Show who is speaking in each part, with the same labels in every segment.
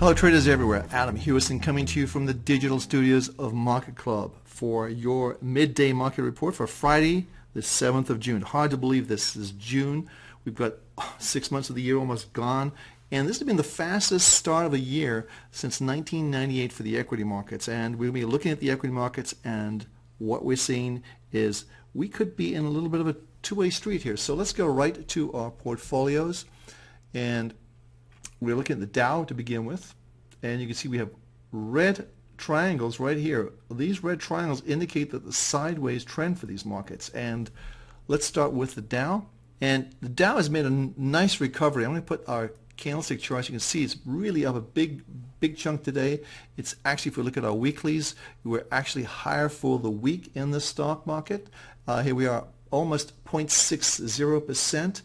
Speaker 1: Hello traders everywhere, Adam Hewison coming to you from the digital studios of MarketClub for your midday market report for Friday the 7th of June. Hard to believe this is June. We've got 6 months of the year almost gone, and this has been the fastest start of a year since 1998 for the equity markets. And we'll be looking at the equity markets, and what we're seeing is we could be in a little bit of a two-way street here. So let's go right to our portfolios, and we're looking at the Dow to begin with, and you can see we have red triangles right here. These red triangles indicate that the sideways trend for these markets. And let's start with the Dow. And the Dow has made a nice recovery. I'm going to put our candlestick charts. You can see it's really up a big chunk today. It's actually, if we look at our weeklies, we're actually higher for the week in the stock market. Here we are, almost 0.60%.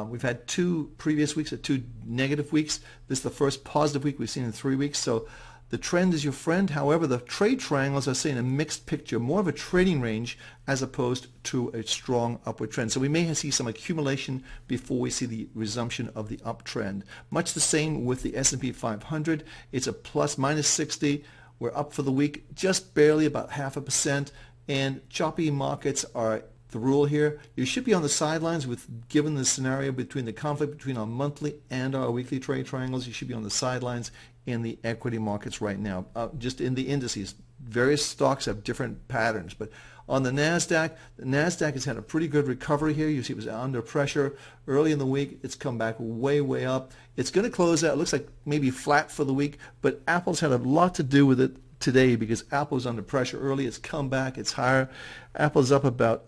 Speaker 1: We've had two previous weeks, two negative weeks. This is the first positive week we've seen in 3 weeks. So the trend is your friend. However, the trade triangles are saying a mixed picture, more of a trading range as opposed to a strong upward trend. So we may see some accumulation before we see the resumption of the uptrend. Much the same with the S&P 500. It's a plus minus 60. We're up for the week just barely, about 0.5%. And choppy markets are the rule here. You should be on the sidelines given the scenario between the conflict between our monthly and our weekly trade triangles. You should be on the sidelines in the equity markets right now. Just in the indices, various stocks have different patterns, but on the NASDAQ has had a pretty good recovery here. You see it was under pressure early in the week. It's come back way up. It's going to close out, it looks like maybe flat for the week, but Apple's had a lot to do with it today because Apple's under pressure early. It's come back, it's higher. Apple's up about,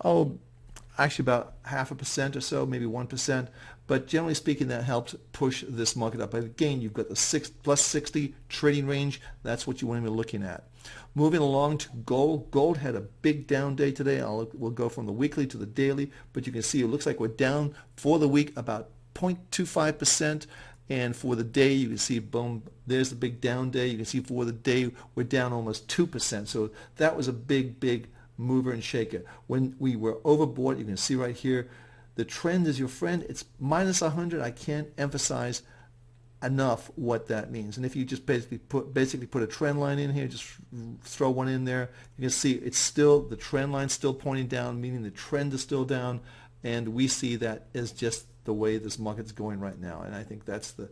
Speaker 1: actually about 0.5% or so, maybe 1%. But generally speaking, that helps push this market up. But again, you've got the plus 60 trading range. That's what you want to be looking at. Moving along to gold. Gold had a big down day today. We'll go from the weekly to the daily, but you can see it looks like we're down for the week about 0.25%. And for the day, you can see, boom, there's the big down day. You can see for the day, we're down almost 2%. So that was a big mover and shaker. When we were overbought, you can see right here, the trend is your friend. It's minus 100. I can't emphasize enough what that means. And if you just basically put a trend line in here, just throw one in there, you can see it's still, the trend line's still pointing down, meaning the trend is still down. And we see that as just the way this market's going right now. And I think that's the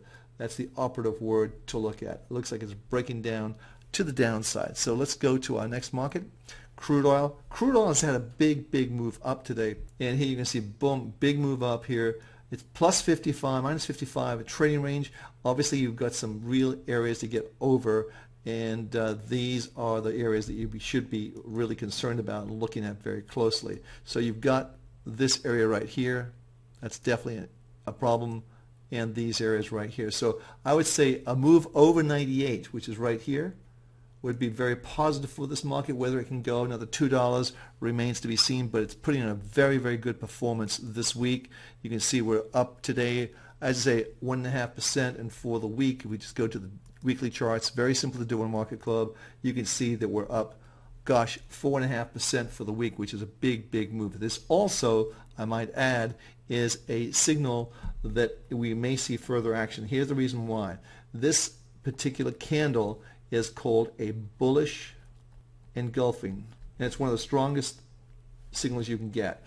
Speaker 1: operative word to look at. It looks like it's breaking down to the downside. So let's go to our next market, crude oil. Crude oil has had a big move up today. And here you can see, boom, big move up here. It's plus 55, minus 55, a trading range. Obviously, you've got some real areas to get over. And these are the areas that you should be really concerned about and looking at very closely. So you've got this area right here. That's definitely a problem, and these areas right here. So I would say a move over 98, which is right here, would be very positive for this market. Whether it can go another $2 remains to be seen, but it's putting in a very good performance this week. You can see we're up today, as I say, 1.5%, and for the week, if we just go to the weekly charts, very simple to do on MarketClub, you can see that we're up, gosh, 4.5% for the week, which is a big move. This also, I might add, is a signal that we may see further action. Here's the reason why. This particular candle is called a bullish engulfing, and it's one of the strongest signals you can get.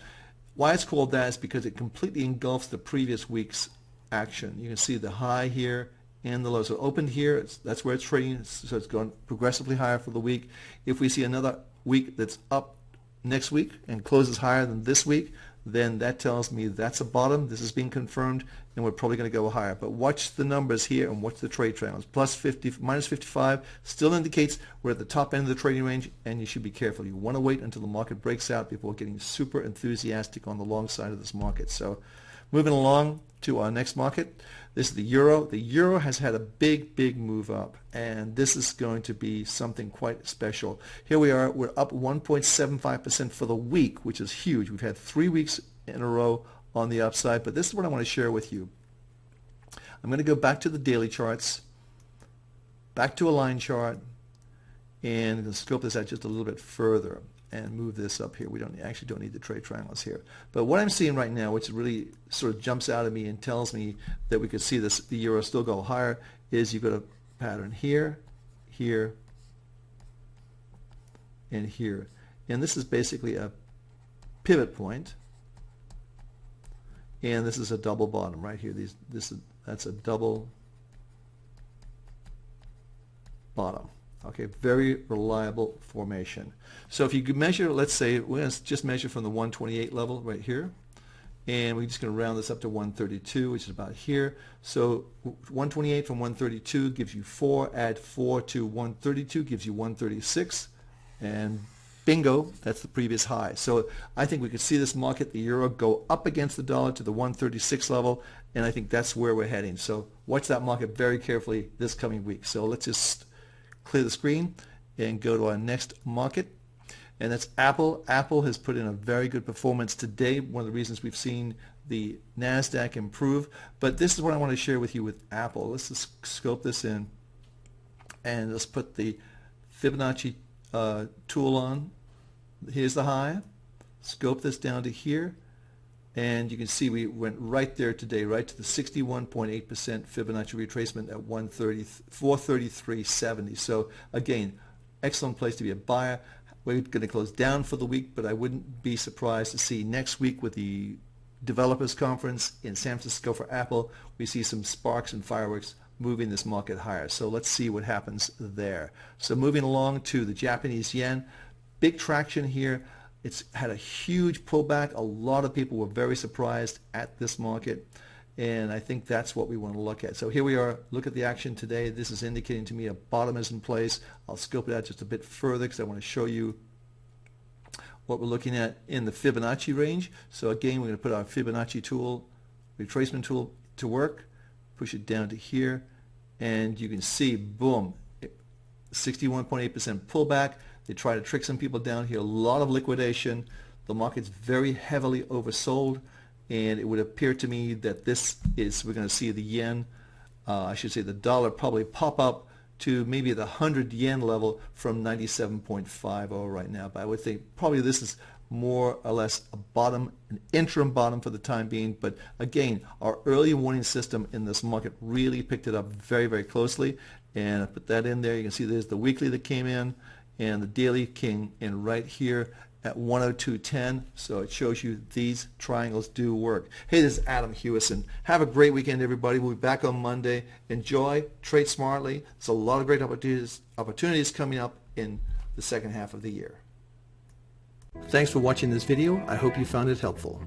Speaker 1: Why it's called that is because it completely engulfs the previous week's action. You can see the high here and the low. So it opened here, that's where it's trading, so it's going progressively higher for the week. If we see another week that's up next week and closes higher than this week, then that tells me that's a bottom. This is being confirmed, and we're probably going to go higher. But watch the numbers here and watch the trade triangles. Plus 50, minus 55 still indicates we're at the top end of the trading range, and you should be careful. You want to wait until the market breaks out before getting super enthusiastic on the long side of this market. So moving along to our next market, this is the euro. The euro has had a big move up, and this is going to be something quite special. Here we are, we're up 1.75% for the week, which is huge. We've had 3 weeks in a row on the upside, but this is what I want to share with you. I'm going to go back to the daily charts, back to a line chart, and scope this out just a little bit further and move this up here. We actually don't need the trade triangles here. But what I'm seeing right now, which really sort of jumps out at me and tells me that we could see the euro still go higher, is you've got a pattern here, here, and here. And this is basically a pivot point, and this is a double bottom right here. That's a double bottom. Okay, very reliable formation. So if you could measure, let's say, we're going to just measure from the 128 level right here, and we're just going to round this up to 132, which is about here. So 128 from 132 gives you 4, add 4 to 132 gives you 136, and bingo, that's the previous high. So I think we could see this market, the euro, go up against the dollar to the 136 level, and I think that's where we're heading. So watch that market very carefully this coming week. So let's just clear the screen and go to our next market, and that's Apple. Apple has put in a very good performance today, one of the reasons we've seen the NASDAQ improve. But this is what I want to share with you with Apple. Let's just scope this in, and let's put the Fibonacci tool on. Here's the high. Scope this down to here, and you can see we went right there today, right to the 61.8% Fibonacci retracement at 433.70. So again, excellent place to be a buyer. We're going to close down for the week, but I wouldn't be surprised to see next week with the developers conference in San Francisco for Apple, we see some sparks and fireworks moving this market higher. So let's see what happens there. So moving along to the Japanese yen, big traction here. It's had a huge pullback. A lot of people were very surprised at this market, and I think that's what we want to look at. So here we are. Look at the action today. This is indicating to me a bottom is in place. I'll scope it out just a bit further because I want to show you what we're looking at in the Fibonacci range. So again, we're going to put our Fibonacci tool, retracement tool, to work, push it down to here, and you can see, boom, 61.8% pullback. They try to trick some people down here. A lot of liquidation. The market's very heavily oversold, and it would appear to me that this is, we're going to see the yen, I should say the dollar, probably pop up to maybe the 100 yen level from 97.50 right now. But I would think probably this is more or less a bottom, an interim bottom for the time being. But again, our early warning system in this market really picked it up very, very closely. And I put that in there. You can see there's the weekly that came in, and the daily came in right here at 102.10. So it shows you these triangles do work. Hey, this is Adam Hewison. Have a great weekend, everybody. We'll be back on Monday. Enjoy, trade smartly. There's a lot of great opportunities coming up in the second half of the year. Thanks for watching this video. I hope you found it helpful.